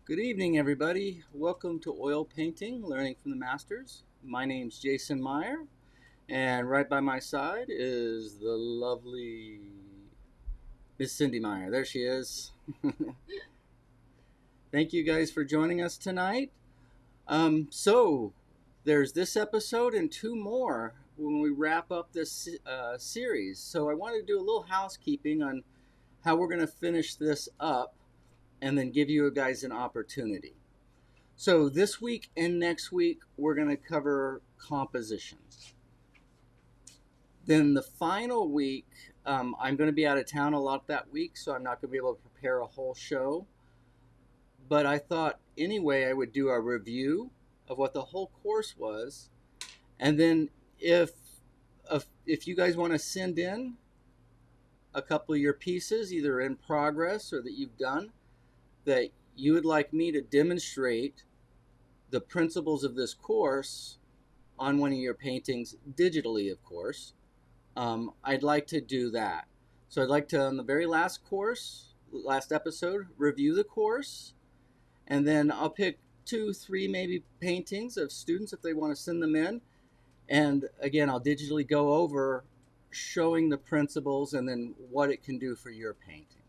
Good evening, everybody. Welcome to Oil Painting, Learning from the Masters. My name's Jason Meyer, and right by my side is the lovely Miss Cindy Meyer. There she is. Thank you guys for joining us tonight. So, there's this episode and two more when we wrap up this series. So, I wanted to do a little housekeeping on how we're going to finish this up and then give you guys an opportunity. So this week and next week, we're going to cover composition. Then the final week, I'm going to be out of town a lot that week, so I'm not going to be able to prepare a whole show. But I thought anyway, I would do a review of what the whole course was. And then if you guys want to send in a couple of your pieces, either in progress or that you've done, that you would like me to demonstrate the principles of this course on one of your paintings digitally, of course, I'd like to do that. So I'd like to, on the very last episode, review the course, and then I'll pick 2, 3 maybe paintings of students if they want to send them in. And again, I'll digitally go over showing the principles and then what it can do for your painting.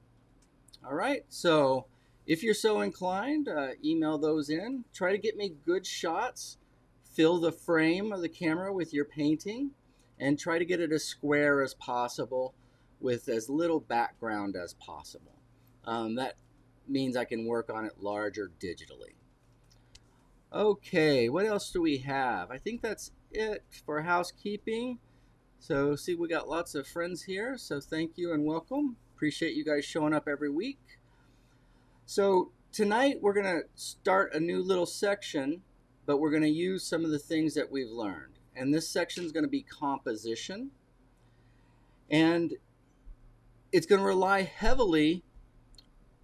All right, so if you're so inclined, email those in. Try to get me good shots. Fill the frame of the camera with your painting and try to get it as square as possible with as little background as possible. That means I can work on it larger digitally. Okay, what else do we have? I think that's it for housekeeping. So see, we got lots of friends here, so thank you and welcome. Appreciate you guys showing up every week. So tonight we're going to start a new little section, but we're going to use some of the things that we've learned. And this section is going to be composition. And it's going to rely heavily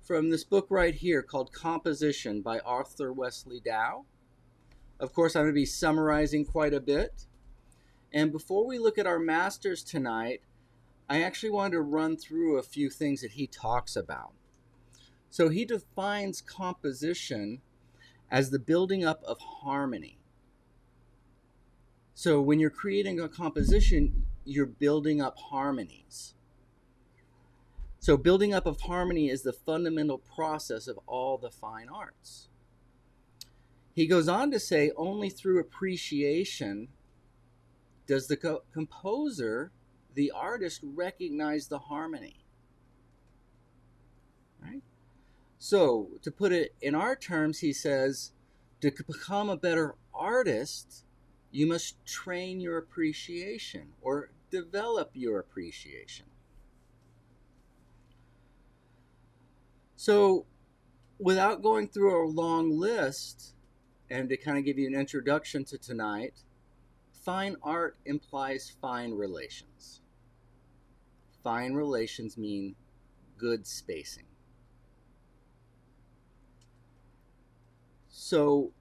from this book right here called Composition by Arthur Wesley Dow. Of course, I'm going to be summarizing quite a bit. And before we look at our masters tonight, I actually wanted to run through a few things that he talks about. So he defines composition as the building up of harmony. So when you're creating a composition, you're building up harmonies. So building up of harmony is the fundamental process of all the fine arts. He goes on to say only through appreciation does the composer, the artist, recognize the harmony. Right? So, to put it in our terms, he says, to become a better artist, you must train your appreciation or develop your appreciation. So, without going through a long list, and to kind of give you an introduction to tonight, fine art implies fine relations. Fine relations mean good spacing. So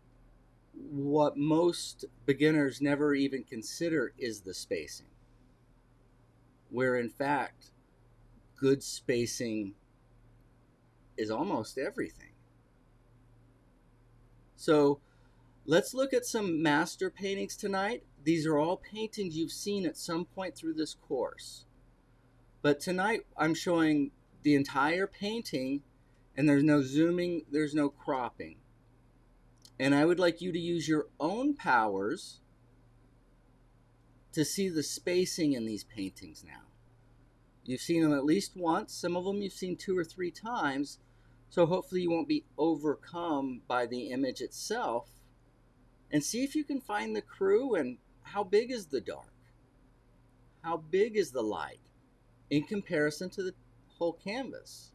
what most beginners never even consider is the spacing, where in fact good spacing is almost everything. So let's look at some master paintings tonight. These are all paintings you've seen at some point through this course. But tonight I'm showing the entire painting, and there's no zooming, there's no cropping. And I would like you to use your own powers to see the spacing in these paintings now. You've seen them at least once. Some of them you've seen 2 or 3 times. So hopefully you won't be overcome by the image itself. And see if you can find the crew and how big is the dark? How big is the light in comparison to the whole canvas?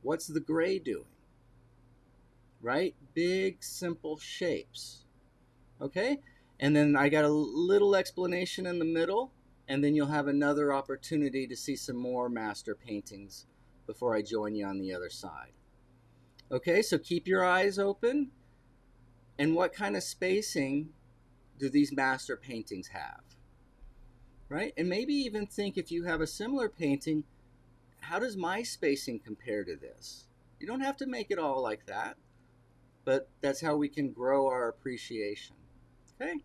What's the gray doing? Right? Big, simple shapes. Okay? And then I got a little explanation in the middle, and then you'll have another opportunity to see some more master paintings before I join you on the other side. Okay, so keep your eyes open. And what kind of spacing do these master paintings have? Right? And maybe even think, if you have a similar painting, how does my spacing compare to this? You don't have to make it all like that. but that's how we can grow our appreciation. Okay?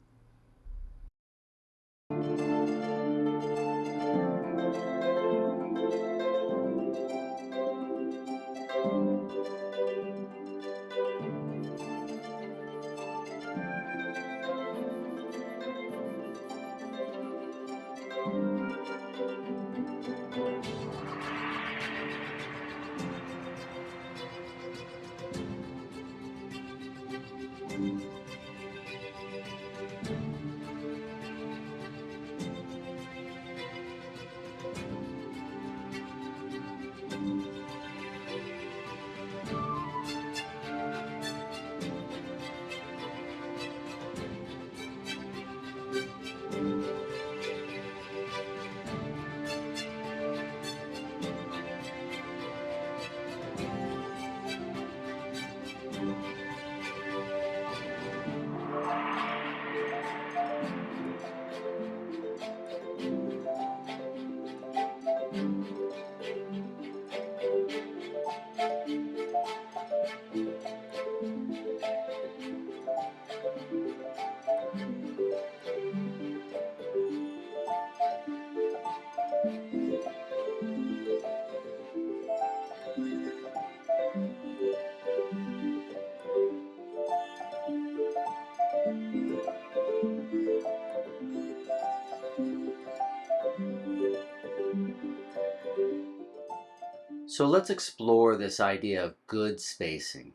So let's explore this idea of good spacing.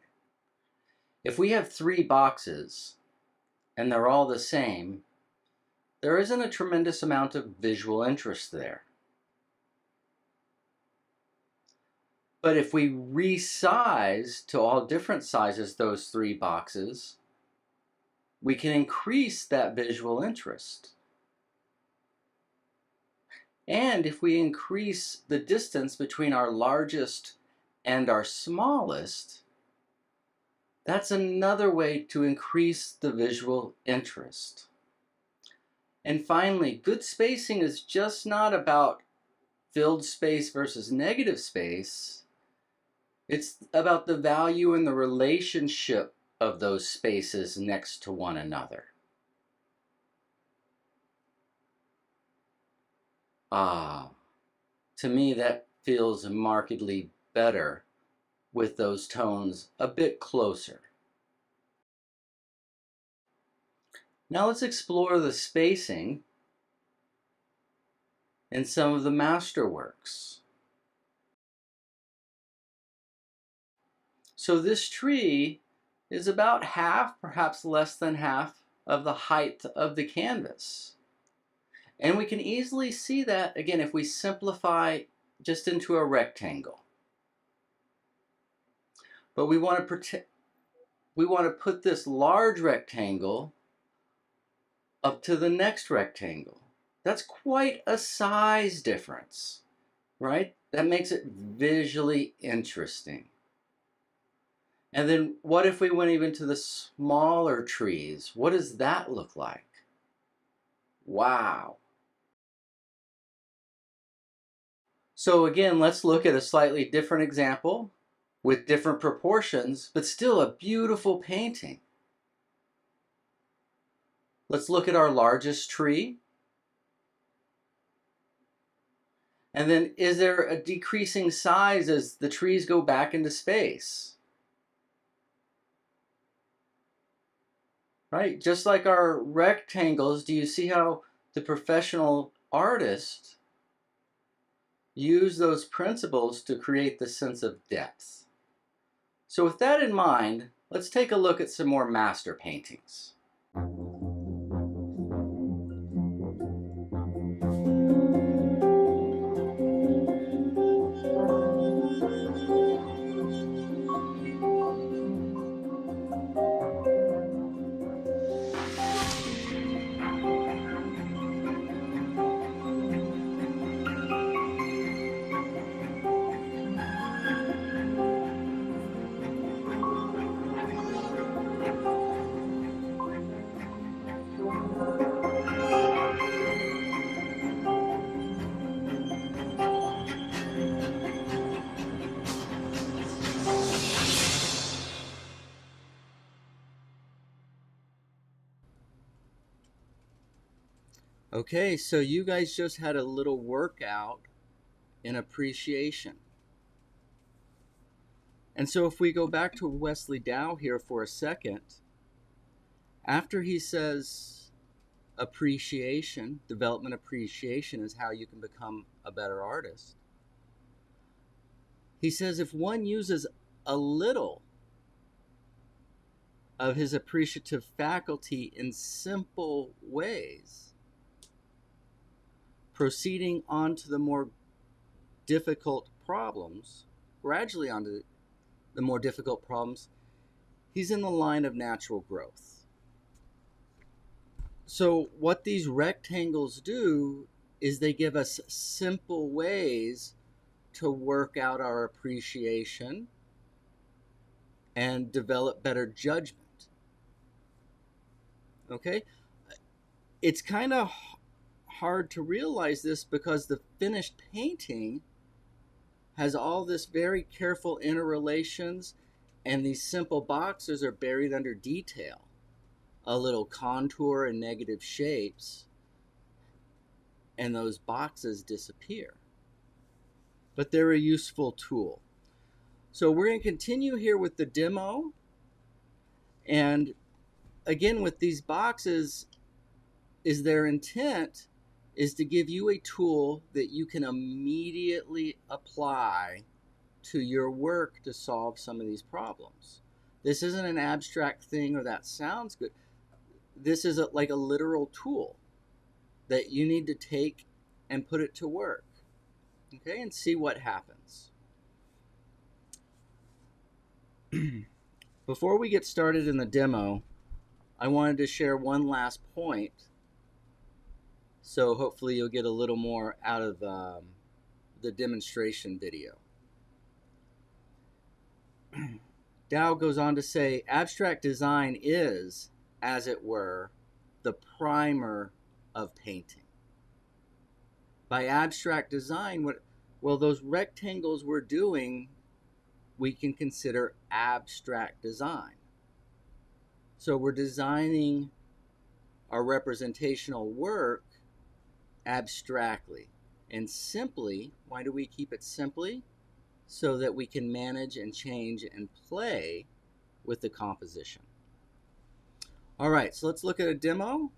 If we have 3 boxes and they're all the same, there isn't a tremendous amount of visual interest there. But if we resize to all different sizes those 3 boxes, we can increase that visual interest. And if we increase the distance between our largest and our smallest, that's another way to increase the visual interest. And finally, good spacing is just not about filled space versus negative space. It's about the value and the relationship of those spaces next to one another. To me that feels markedly better with those tones a bit closer. Now let's explore the spacing in some of the masterworks. So this tree is about half, perhaps less than half, of the height of the canvas. And we can easily see that, again, if we simplify just into a rectangle. But we want to put this large rectangle up to the next rectangle. That's quite a size difference, right? That makes it visually interesting. And then what if we went even to the smaller trees? What does that look like? Wow. So again, let's look at a slightly different example with different proportions, but still a beautiful painting. Let's look at our largest tree. And then is there a decreasing size as the trees go back into space? Right? Just like our rectangles, do you see how the professional artist use those principles to create the sense of depth? So with that in mind, let's take a look at some more master paintings. Okay, so you guys just had a little workout in appreciation. And so if we go back to Wesley Dow here for a second, after he says appreciation, development appreciation is how you can become a better artist. He says if one uses a little of his appreciative faculty in simple ways, proceeding on to the more difficult problems, gradually onto the more difficult problems, he's in the line of natural growth. So what these rectangles do is they give us simple ways to work out our appreciation and develop better judgment. Okay? It's kind of hard to realize this because the finished painting has all this very careful interrelations, and these simple boxes are buried under detail. A little contour and negative shapes, and those boxes disappear. But they're a useful tool. So we're going to continue here with the demo. And again, with these boxes, is their intent is to give you a tool that you can immediately apply to your work to solve some of these problems. This isn't an abstract thing or that sounds good. This is like a literal tool that you need to take and put it to work, okay, and see what happens. Before we get started in the demo, I wanted to share one last point, so hopefully you'll get a little more out of the demonstration video. Dow goes on to say, abstract design is, as it were, the primer of painting. By abstract design, those rectangles we're doing, we can consider abstract design. So we're designing our representational work abstractly. And simply, why do we keep it simply? So that we can manage and change and play with the composition. All right, so let's look at a demo.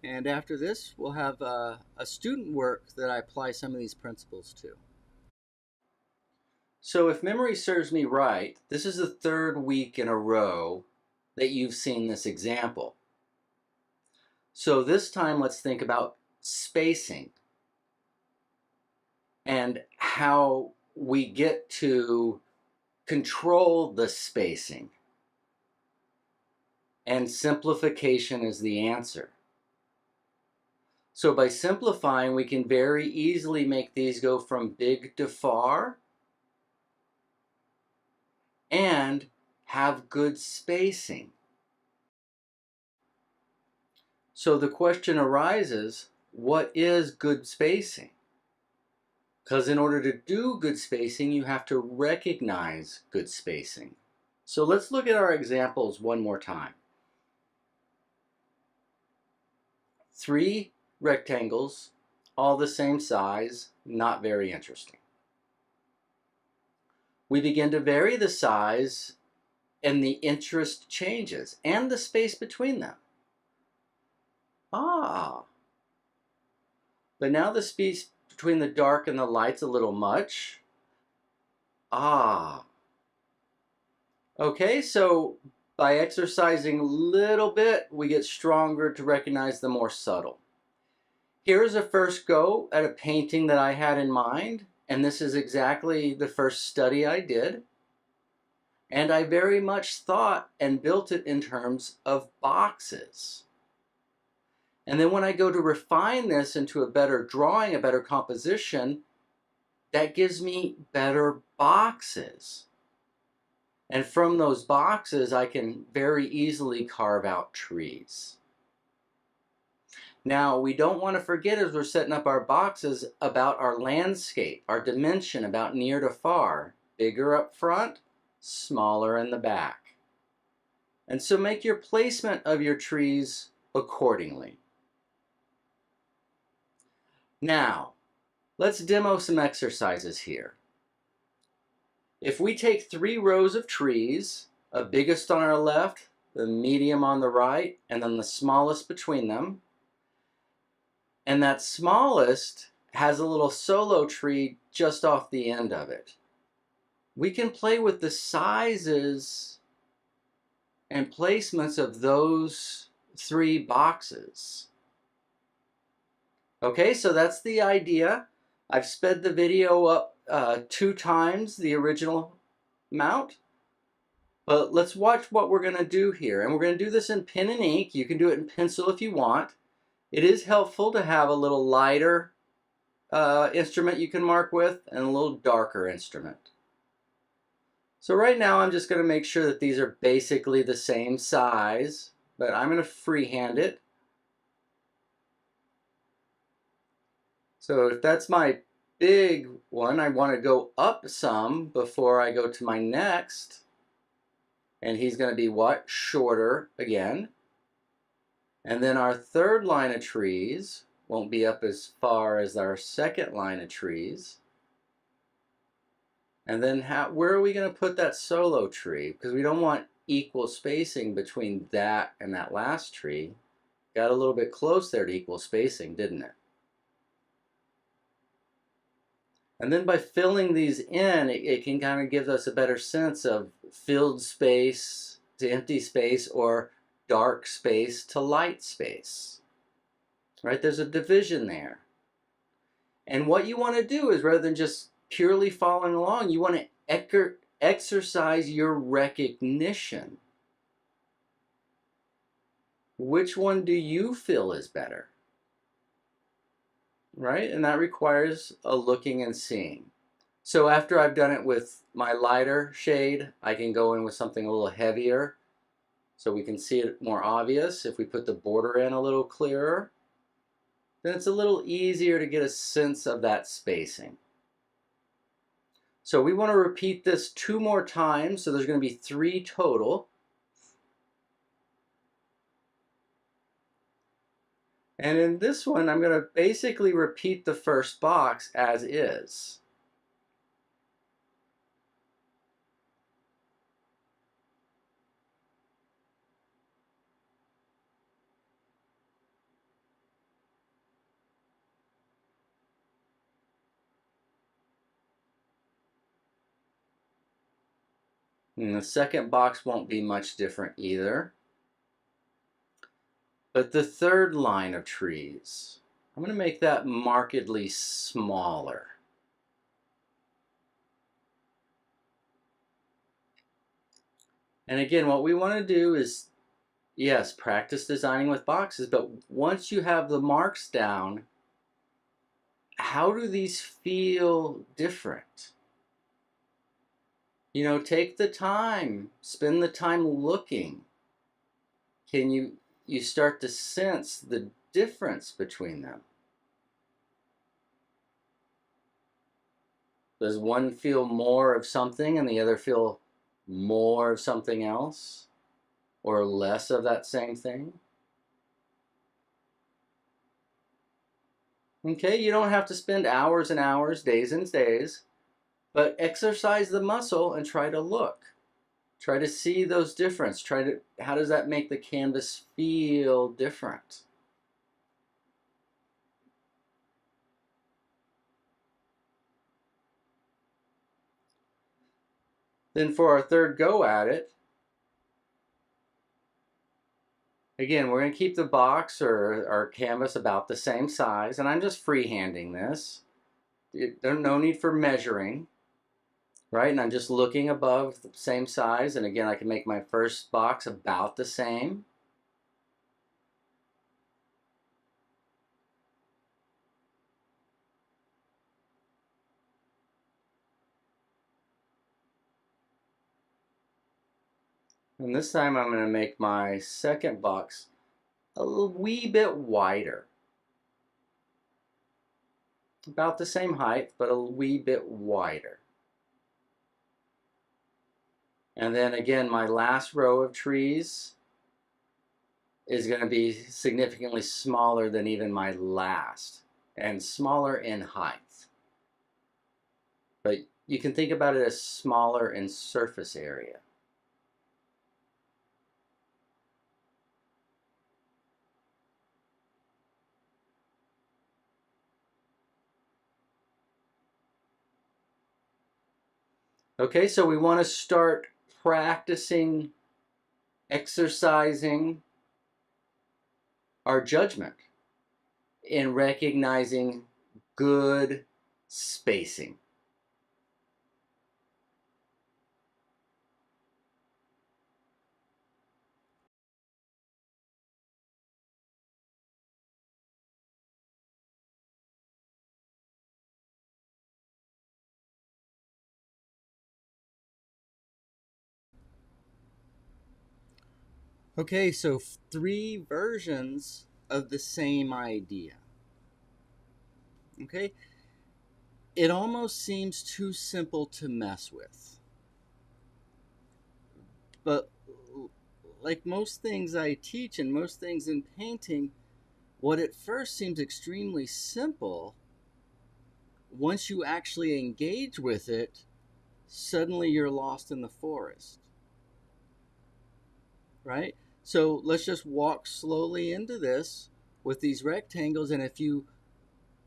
And after this, we'll have a student work that I apply some of these principles to. So if memory serves me right, this is the third week in a row that you've seen this example. So this time, let's think about spacing and how we get to control the spacing. And simplification is the answer. So by simplifying, we can very easily make these go from big to far and have good spacing. So the question arises, what is good spacing? Because in order to do good spacing, you have to recognize good spacing. So let's look at our examples one more time. 3 rectangles, all the same size, not very interesting. We begin to vary the size and the interest changes and the space between them. But now the space between the dark and the light's a little much. Okay, so by exercising a little bit, we get stronger to recognize the more subtle. Here's a first go at a painting that I had in mind, and this is exactly the first study I did. And I very much thought and built it in terms of boxes. And then when I go to refine this into a better drawing, a better composition, that gives me better boxes. And from those boxes, I can very easily carve out trees. Now, we don't want to forget as we're setting up our boxes about our landscape, our dimension, about near to far, bigger up front, smaller in the back. And so make your placement of your trees accordingly. Now, let's demo some exercises here. If we take 3 rows of trees, a biggest on our left, the medium on the right, and then the smallest between them, and that smallest has a little solo tree just off the end of it, we can play with the sizes and placements of those 3 boxes. Okay, so that's the idea. I've sped the video up 2 times the original amount. But let's watch what we're going to do here. And we're going to do this in pen and ink. You can do it in pencil if you want. It is helpful to have a little lighter instrument you can mark with and a little darker instrument. So right now I'm just going to make sure that these are basically the same size, but I'm going to freehand it. So if that's my big one, I want to go up some before I go to my next. And he's going to be what? Shorter again. And then our third line of trees won't be up as far as our second line of trees. And then where are we going to put that solo tree? Because we don't want equal spacing between that and that last tree. Got a little bit close there to equal spacing, didn't it? And then by filling these in, it can kind of give us a better sense of filled space to empty space or dark space to light space. Right? There's a division there. And what you want to do is, rather than just purely following along, you want to exercise your recognition. Which one do you feel is better? Right? And that requires a looking and seeing. So after I've done it with my lighter shade, I can go in with something a little heavier so we can see it more obvious. If we put the border in a little clearer, then it's a little easier to get a sense of that spacing. So we want to repeat this 2 more times, so there's going to be 3 total. And in this one, I'm going to basically repeat the first box as is. And the second box won't be much different either. But the third line of trees, I'm going to make that markedly smaller. And again, what we want to do is, yes, practice designing with boxes, but once you have the marks down, how do these feel different? You know, take the time, spend the time looking. Can you start to sense the difference between them? Does one feel more of something and the other feel more of something else? Or less of that same thing? Okay, you don't have to spend hours and hours, days and days, but exercise the muscle and try to look. Try to see those differences. How does that make the canvas feel different? Then for our third go at it, again, we're going to keep the box or our canvas about the same size, and I'm just freehanding this. There's no need for measuring, right? And I'm just looking above the same size, and again, I can make my first box about the same. And this time I'm going to make my second box a wee bit wider. About the same height, but a wee bit wider. And then again, my last row of trees is going to be significantly smaller than even my last. and smaller in height. But you can think about it as smaller in surface area. Okay, so we want to start practicing, exercising our judgment in recognizing good spacing. Okay, so 3 versions of the same idea. Okay, it almost seems too simple to mess with. But like most things I teach and most things in painting, what at first seems extremely simple, once you actually engage with it, suddenly you're lost in the forest. Right? So let's just walk slowly into this with these rectangles, and if you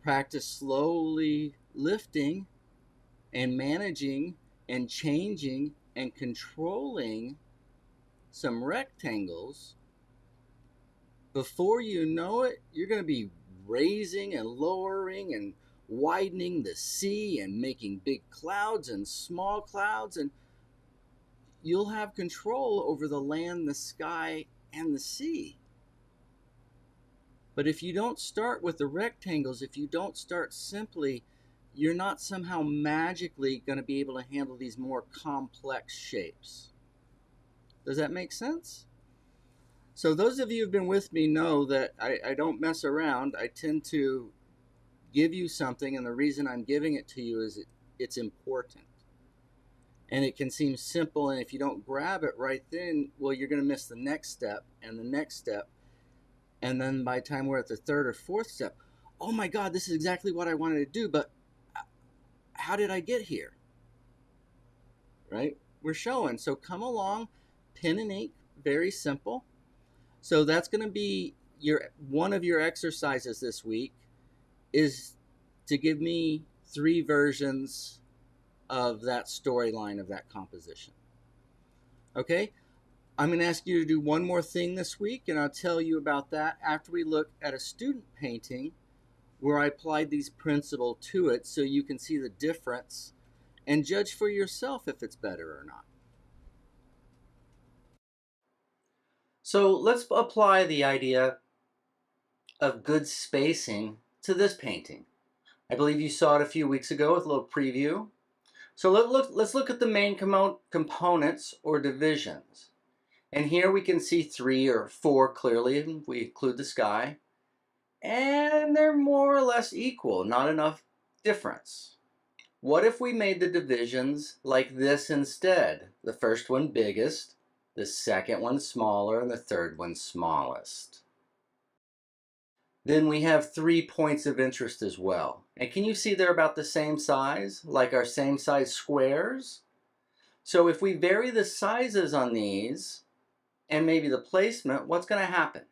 practice slowly lifting and managing and changing and controlling some rectangles, before you know it, you're going to be raising and lowering and widening the sea and making big clouds and small clouds, and you'll have control over the land, the sky, and the sea. But if you don't start with the rectangles, if you don't start simply, you're not somehow magically going to be able to handle these more complex shapes. Does that make sense? So those of you who've been with me know that I don't mess around. I tend to give you something, and the reason I'm giving it to you is it's important. And it can seem simple, and if you don't grab it right then, well, you're going to miss the next step and the next step. And then by the time we're at the third or fourth step, oh my God, this is exactly what I wanted to do, but how did I get here? Right? We're showing. So come along, pen and ink, very simple. So that's going to be one of your exercises this week is to give me 3 versions of that storyline of that composition. Okay? I'm going to ask you to do one more thing this week, and I'll tell you about that after we look at a student painting where I applied these principles to it so you can see the difference and judge for yourself if it's better or not. So let's apply the idea of good spacing to this painting. I believe you saw it a few weeks ago with a little preview. So let's look at the main components or divisions. And here we can see 3 or 4 clearly, if we include the sky. And they're more or less equal, not enough difference. What if we made the divisions like this instead? The first one biggest, the second one smaller, and the third one smallest. Then we have 3 points of interest as well. And can you see they're about the same size, like our same size squares? So if we vary the sizes on these, and maybe the placement, what's going to happen?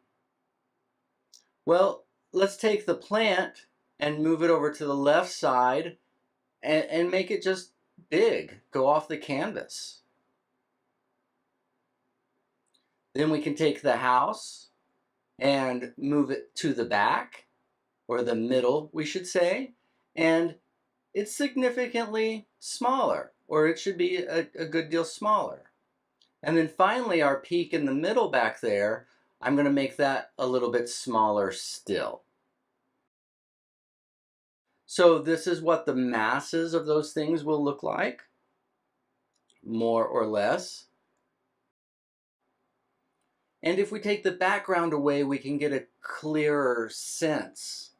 Well, let's take the plant and move it over to the left side and make it just big, go off the canvas. Then we can take the house and move it to the back, or the middle, we should say, and it's significantly smaller, or it should be a good deal smaller. And then finally, our peak in the middle back there, I'm going to make that a little bit smaller still. So this is what the masses of those things will look like, more or less. And if we take the background away, we can get a clearer sense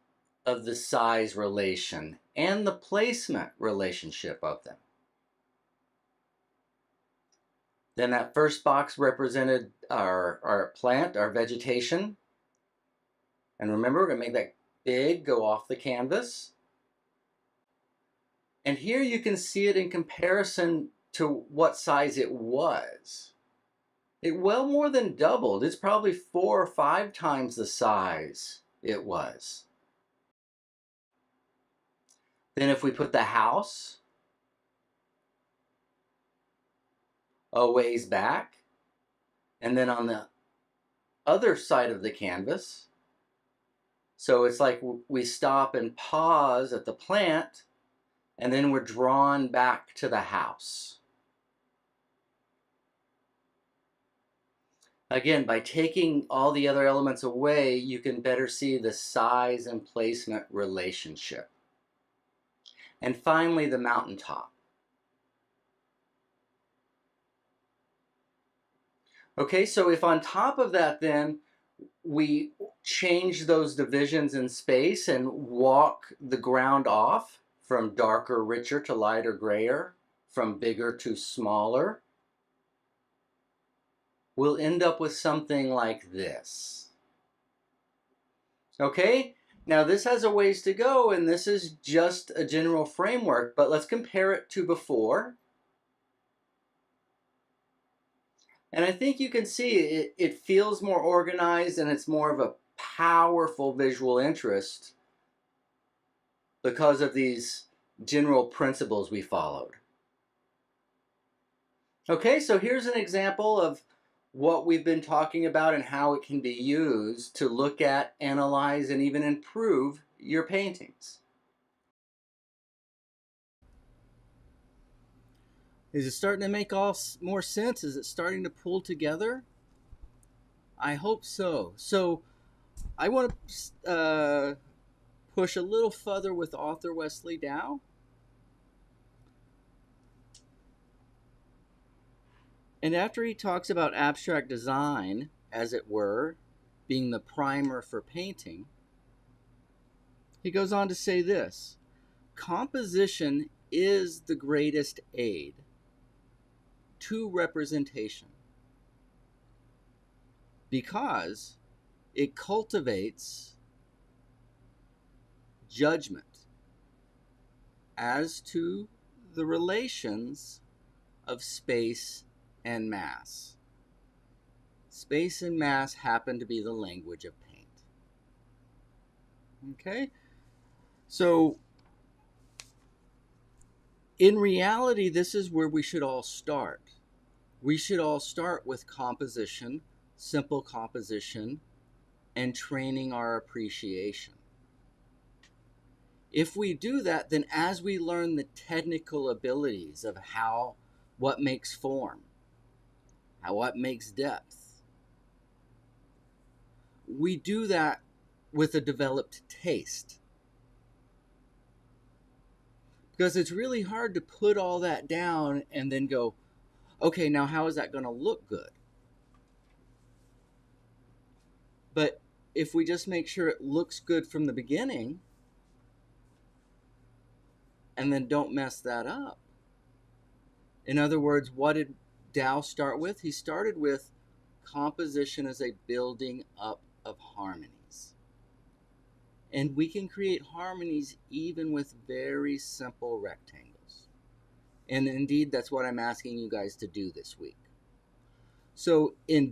of the size relation and the placement relationship of them. Then that first box represented our plant, our vegetation. And remember, we're going to make that big go off the canvas. And here you can see it in comparison to what size it was. It well more than doubled. It's probably 4 or 5 times the size it was. Then if we put the house a ways back, and then on the other side of the canvas, so it's like we stop and pause at the plant, and then we're drawn back to the house. Again, by taking all the other elements away, you can better see the size and placement relationship. And finally, the mountaintop. Okay, so if on top of that then we change those divisions in space and walk the ground off from darker, richer to lighter, grayer, from bigger to smaller, we'll end up with something like this. Okay, now this has a ways to go, and this is just a general framework, but let's compare it to before. And I think you can see it feels more organized, and it's more of a powerful visual interest because of these general principles we followed. Okay, so here's an example of what we've been talking about and how it can be used to look at, analyze, and even improve your paintings. Is it starting to make more sense? Is it starting to pull together? I hope so. So I want to push a little further with author Wesley Dow. And after he talks about abstract design, as it were, being the primer for painting, he goes on to say this: composition is the greatest aid to representation because it cultivates judgment as to the relations of space and mass. Space and mass happen to be the language of paint. Okay? So, in reality, this is where we should all start. We should all start with composition, simple composition, and training our appreciation. If we do that, then as we learn the technical abilities of what makes form, what makes depth, we do that with a developed taste. Because it's really hard to put all that down and then go, okay, now how is that going to look good? But if we just make sure it looks good from the beginning and then don't mess that up. In other words, what did Dow start with? He started with composition as a building up of harmonies. And we can create harmonies even with very simple rectangles. And indeed, that's what I'm asking you guys to do this week. So in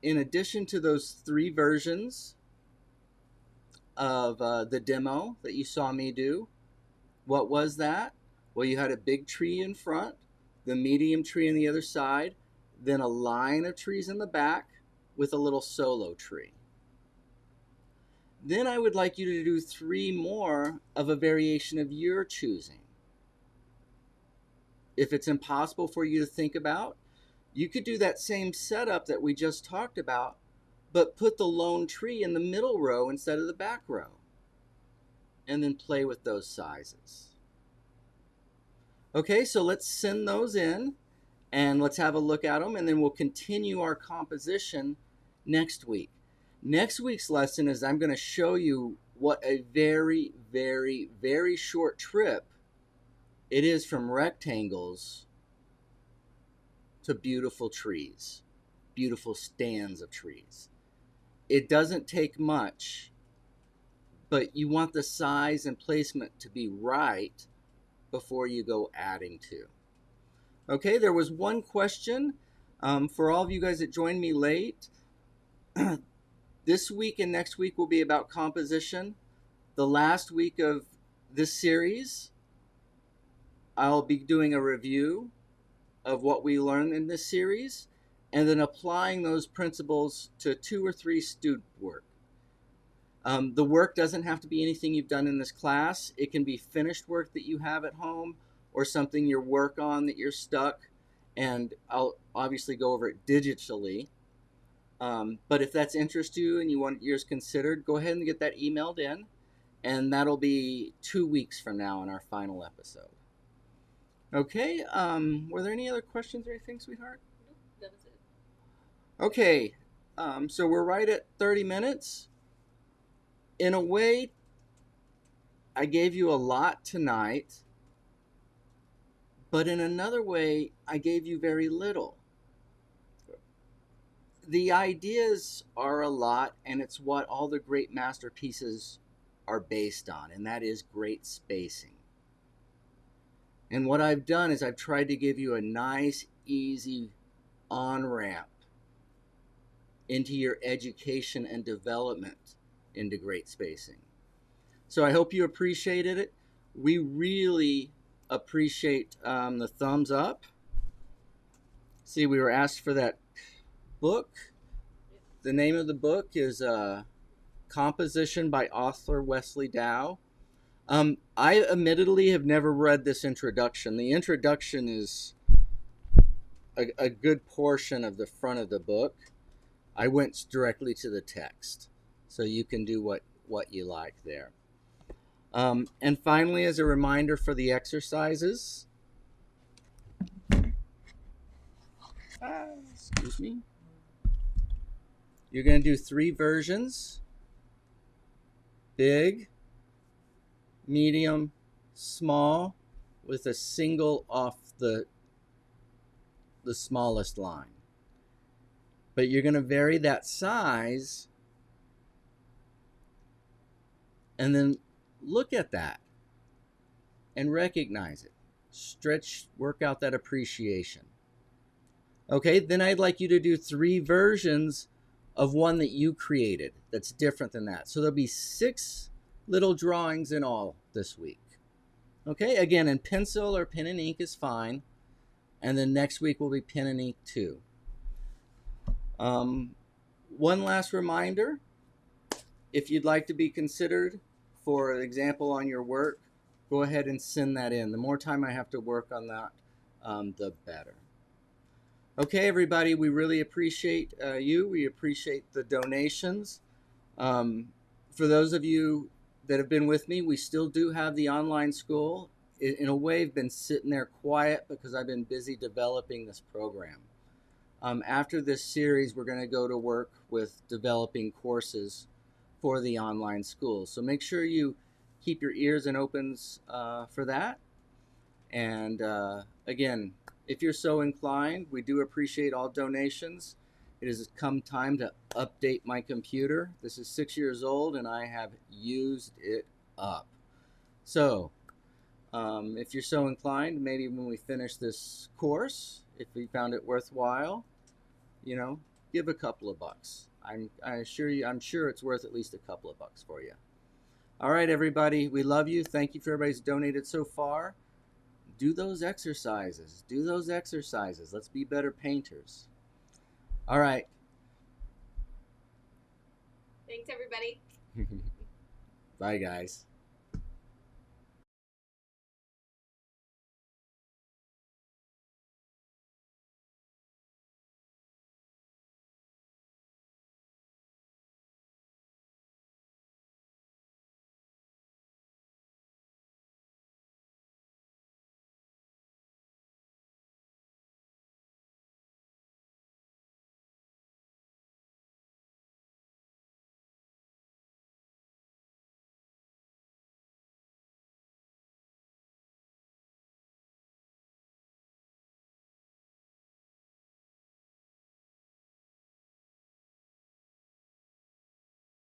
addition to those 3 versions of the demo that you saw me do, what was that? Well, you had a big tree in front, the medium tree on the other side, then a line of trees in the back with a little solo tree. Then I would like you to do 3 more of a variation of your choosing. If it's impossible for you to think about, you could do that same setup that we just talked about, but put the lone tree in the middle row instead of the back row. And then play with those sizes. Okay, so let's send those in and let's have a look at them, and then we'll continue our composition next week. Next week's lesson is I'm going to show you what a very, very, very short trip it is from rectangles to beautiful trees, beautiful stands of trees. It doesn't take much, but you want the size and placement to be right before you go adding to. Okay, there was one question for all of you guys that joined me late. This week and next week will be about composition. The last week of this series, I'll be doing a review of what we learned in this series and then applying those principles to 2 or 3 student work. The work doesn't have to be anything you've done in this class. It can be finished work that you have at home or something you work on that you're stuck, and I'll obviously go over it digitally. But if that's interest you and you want yours considered, go ahead and get that emailed in, and that'll be 2 weeks from now in our final episode. Okay, were there any other questions or anything, sweetheart? Nope, that was it. Okay, so we're right at 30 minutes. In a way, I gave you a lot tonight, but in another way, I gave you very little. The ideas are a lot, and it's what all the great masterpieces are based on, and that is great spacing. And what I've done is I've tried to give you a nice, easy on-ramp into your education and development into great spacing. So I hope you appreciated it. We really appreciate the thumbs up. See, we were asked for that book. The name of the book is Composition by author Wesley Dow. I admittedly have never read this introduction. The introduction is a good portion of the front of the book. I went directly to the text, so you can do what you like there. And finally, as a reminder for the exercises, excuse me, you're going to do 3 versions: big, medium, small, with a single off the smallest line. But you're going to vary that size and then look at that and recognize it. Stretch, work out that appreciation. Okay, then I'd like you to do 3 versions of one that you created that's different than that. So there'll be 6 little drawings in all this week. Okay, again, in pencil or pen and ink is fine. And then next week will be pen and ink too. One last reminder, if you'd like to be considered for an example on your work, go ahead and send that in. The more time I have to work on that, the better. Okay, everybody, we really appreciate you. We appreciate the donations. For those of you that have been with me, we still do have the online school. In a way, I've been sitting there quiet because I've been busy developing this program. After this series, we're going to go to work with developing courses for the online school. So make sure you keep your ears and opens for that. And again, if you're so inclined, we do appreciate all donations. It has come time to update my computer. This is 6 years old and I have used it up. So if you're so inclined, maybe when we finish this course, if we found it worthwhile, you know, give a couple of bucks. I'm sure it's worth at least a couple of bucks for you. All right, everybody, we love you. Thank you for everybody's donated so far. Do those exercises. Do those exercises. Let's be better painters. All right. Thanks, everybody. Bye, guys.